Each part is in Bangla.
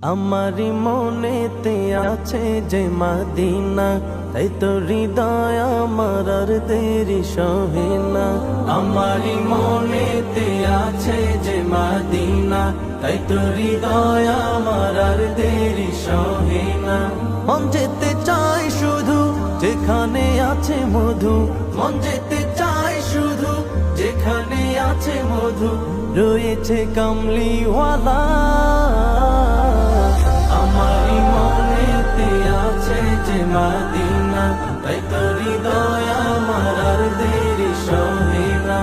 আমারি মনেতে আছে যে মদিনা, তাই তো হৃদয় আমার আর দেরি সহে না। আমারি মনেতে আছে যে মদিনা, তাই তো হৃদয় আমার আর দেরি সহে না। মন যেতে চাই শুধু যেখানে আছে মধু, মন যেতে চাই শুধু যেখানে আছে মধু, রয়েছে কামলিওয়ালা। আমারি মনেতে আছে যে মদিনা, তাই তো হৃদয় আমার আর দেরি সহে না।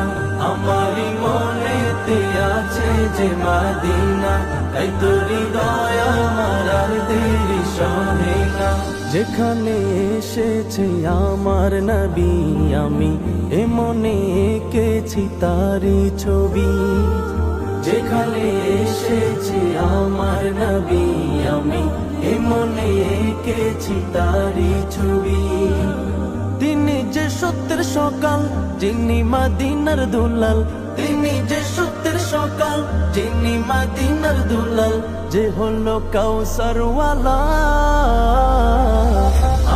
আমারি মনেতে আছে যে মদিনা, তাই তো হৃদয় আমার আর দেরি সহে না। যেখানে এসেছে আমার নবী, আমি এ মনে এঁকেছি তারি ছবি। যেখানে এসেছে আমার নবী, আমি এ মনে এঁকেছি তারি ছবি। তিনি যে সত্যের সকাল, যিনি মদিনার দুলাল, তিনি যে সত্যের সকাল, যিনি মদিনার দুলাল, যে হলো কাউসারওয়ালা।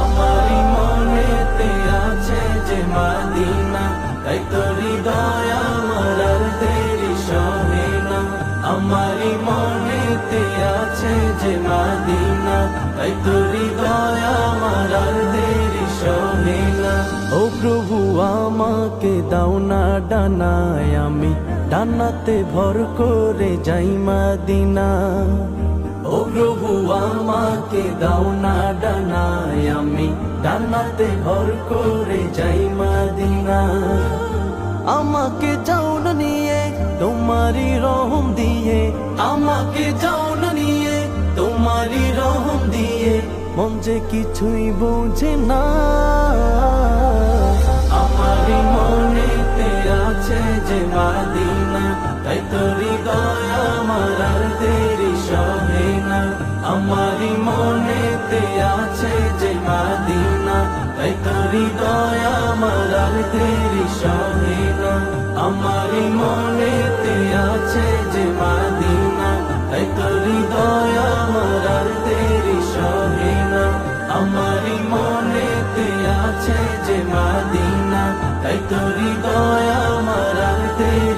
আমারি মনেতে আছে যে মদিনা, তাই তো হৃদয় আমার আর দেরি সহে না। আমারি মনেতে আছে যে মদিনা, তাই তো হৃদয় আমার আর দেরি সহে না। ও প্রভু আমাকে দাও না ডানায়, আমি ডানাতে ভর করে যাই মদিনা। ও প্রভু আমাকে দাও না ডানায়, আমি ডানাতে ভর করে যাই মদিনা। আমাকে যাও না নিয়ে তোমারি রহম দিয়ে, আমাকে যাও না নিয়ে তোমারি রহম দিয়ে, মন যে কিছুই বোঝে না। আমারি মনেতে আছে যে মদিনা, তাই তো হৃদয় আমার আর দেরি সহে না। আমারি মনেতে আছে যে মদিনা, তাই তো হৃদয় আমার আর দেরি সহে না। আমারি মনেতে আছে যে মদিনা, তাই তো হৃদয় আমার আর দেরি সহে না। আমারি মনেতে আছে যে মদিনা, তাই তো হৃদয় আমার আর দেরি